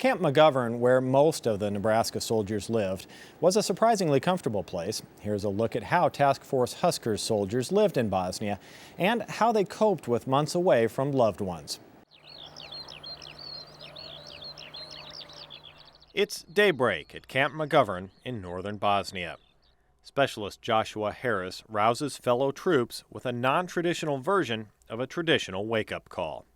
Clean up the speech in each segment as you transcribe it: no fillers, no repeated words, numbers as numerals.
Camp McGovern, where most of the Nebraska soldiers lived, was a surprisingly comfortable place. Here's a look at how Task Force Huskers soldiers lived in Bosnia and how they coped with months away from loved ones. It's daybreak at Camp McGovern in northern Bosnia. Specialist Joshua Harris rouses fellow troops with a non-traditional version of a traditional wake-up call.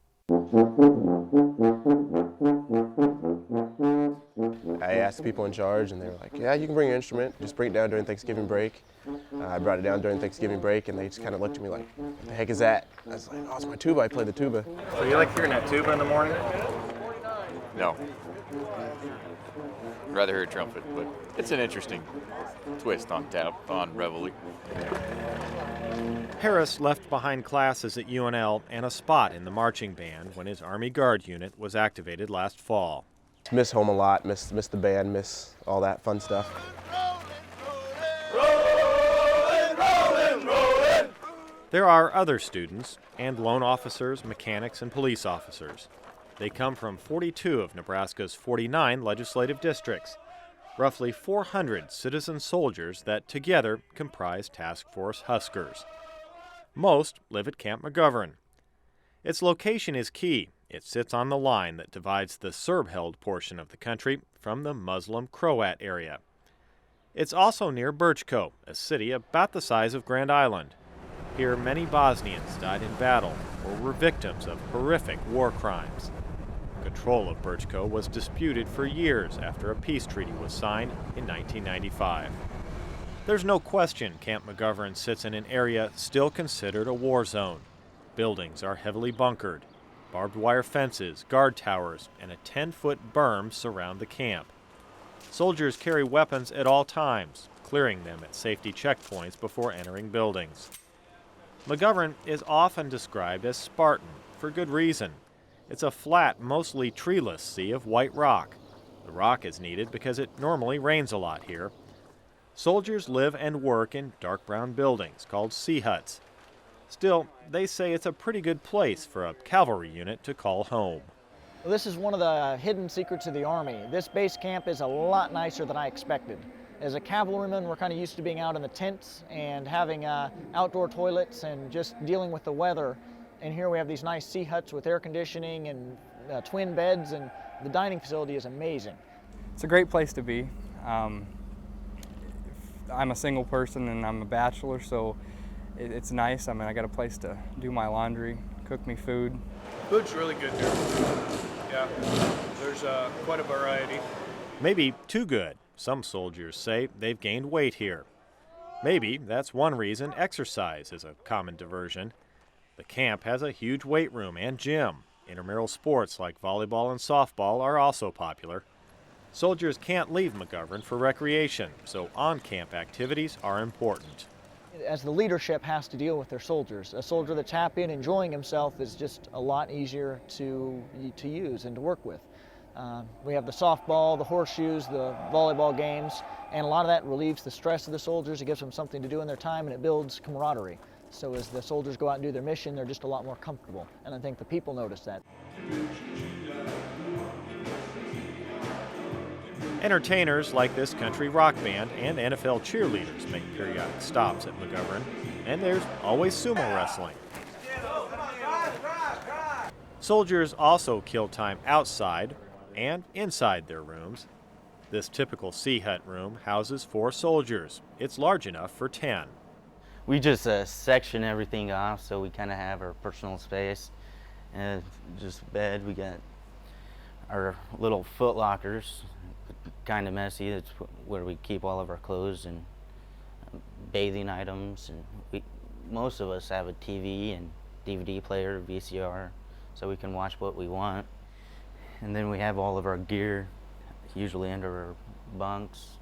I asked the people in charge, and they were like, yeah, you can bring your instrument. Just bring it down during Thanksgiving break. I brought it down during Thanksgiving break, and they just kind of looked at me like, what the heck is that? I was like, oh, it's my tuba. I play the tuba. So you like hearing that tuba in the morning? No. I'd rather hear a trumpet, but it's an interesting twist on reveille. Harris left behind classes at UNL and a spot in the marching band when his Army Guard unit was activated last fall. Miss home a lot, miss the band, miss all that fun stuff. There are other students and loan officers, mechanics, and police officers. They come from 42 of Nebraska's 49 legislative districts, roughly 400 citizen soldiers that together comprise Task Force Huskers. Most live at Camp McGovern. Its location is key. It sits on the line that divides the Serb-held portion of the country from the Muslim Croat area. It's also near Brčko, a city about the size of Grand Island. Here, many Bosnians died in battle or were victims of horrific war crimes. Control of Brčko was disputed for years after a peace treaty was signed in 1995. There's no question Camp McGovern sits in an area still considered a war zone. Buildings are heavily bunkered. Barbed wire fences, guard towers, and a 10-foot berm surround the camp. Soldiers carry weapons at all times, clearing them at safety checkpoints before entering buildings. McGovern is often described as Spartan, for good reason. It's a flat, mostly treeless sea of white rock. The rock is needed because it normally rains a lot here. Soldiers live and work in dark brown buildings called sea huts. Still, they say it's a pretty good place for a cavalry unit to call home. Well, this is one of the hidden secrets of the Army. This base camp is a lot nicer than I expected. As a cavalryman, we're kind of used to being out in the tents and having outdoor toilets and just dealing with the weather. And here we have these nice sea huts with air conditioning and twin beds, and the dining facility is amazing. It's a great place to be. I'm a single person and I'm a bachelor, so it's nice. I mean, I got a place to do my laundry, cook me food. Food's really good here. Yeah, there's quite a variety. Maybe too good. Some soldiers say they've gained weight here. Maybe that's one reason exercise is a common diversion. The camp has a huge weight room and gym. Intramural sports like volleyball and softball are also popular. Soldiers can't leave McGovern for recreation, so on-camp activities are important. As the leadership has to deal with their soldiers, a soldier that's happy and enjoying himself is just a lot easier to use and to work with. We have the softball, the horseshoes, the volleyball games, and a lot of that relieves the stress of the soldiers. It gives them something to do in their time, and it builds camaraderie. So as the soldiers go out and do their mission, they're just a lot more comfortable, and I think the people notice that. Entertainers like this country rock band and NFL cheerleaders make periodic stops at McGovern, and there's always sumo wrestling. Soldiers also kill time outside and inside their rooms. This typical sea hut room houses 4 soldiers. It's large enough for 10. We just section everything off so we kind of have our personal space. And just bed, we got our little foot lockers, kind of messy. That's where we keep all of our clothes and bathing items. And most of us have a TV and DVD player, VCR, so we can watch what we want. And then we have all of our gear, usually under our bunks.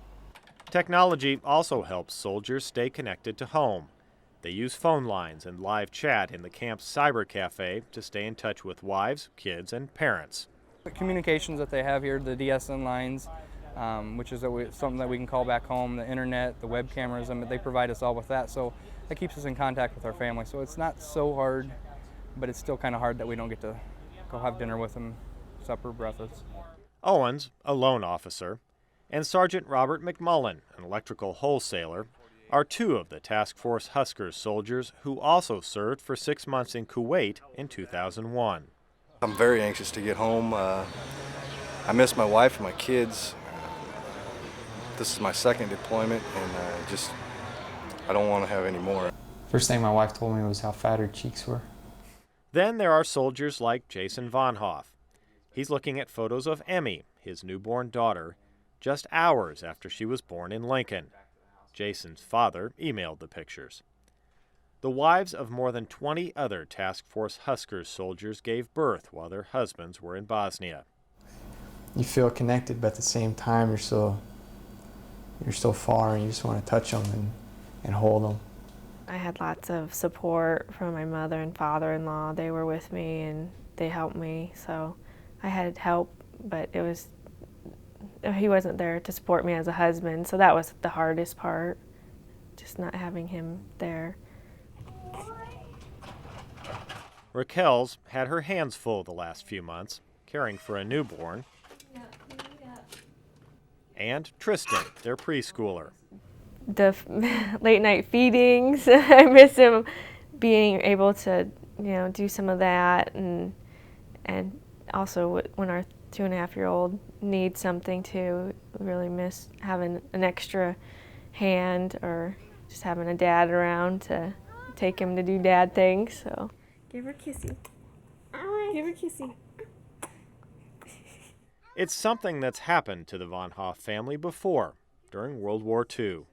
Technology also helps soldiers stay connected to home. They use phone lines and live chat in the camp's cyber cafe to stay in touch with wives, kids, and parents. The communications that they have here, the DSN lines, which is something that we can call back home, the internet, the web cameras, and they provide us all with that. So that keeps us in contact with our family. So it's not so hard, but it's still kind of hard that we don't get to go have dinner with them, supper, breakfast. Owens, a loan officer, and Sergeant Robert McMullen, an electrical wholesaler, are two of the Task Force Huskers soldiers who also served for 6 months in Kuwait in 2001. I'm very anxious to get home. I miss my wife and my kids. This is my second deployment, and I don't want to have any more. First thing my wife told me was how fat her cheeks were. Then there are soldiers like Jason Von Hoff. He's looking at photos of Emmy, his newborn daughter, just hours after she was born in Lincoln. Jason's father emailed the pictures. The wives of more than 20 other Task Force Huskers soldiers gave birth while their husbands were in Bosnia. You feel connected, but at the same time you're still far, and you just want to touch them and hold them. I had lots of support from my mother and father-in-law. They were with me and they helped me, so I had help, but he wasn't there to support me as a husband, so that was the hardest part, just not having him there. Raquel's had her hands full the last few months, caring for a newborn, and Tristan, their preschooler. The late night feedings, I miss him being able to, do some of that, and also when our 2.5-year-old needs something too, really miss having an extra hand or just having a dad around to take him to do dad things. So give her a kissy. Give her a kissy. It's something that's happened to the Von Hoff family before, during World War II.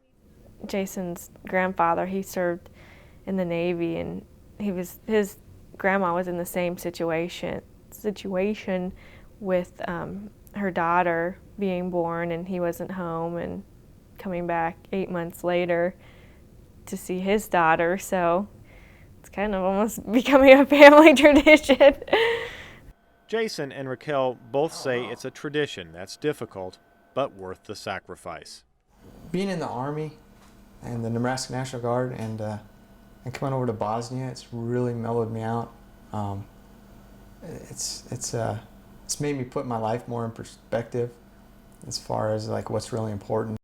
Jason's grandfather, he served in the Navy, and his grandma was in the same situation with her daughter being born, and he wasn't home and coming back 8 months later to see his daughter, so it's kind of almost becoming a family tradition. Jason and Raquel both say it's a tradition that's difficult, but worth the sacrifice. Being in the Army and the Nebraska National Guard and coming over to Bosnia, it's really mellowed me out. It's made me put my life more in perspective as far as like what's really important.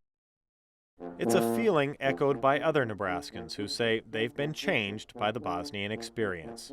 It's a feeling echoed by other Nebraskans who say they've been changed by the Bosnian experience.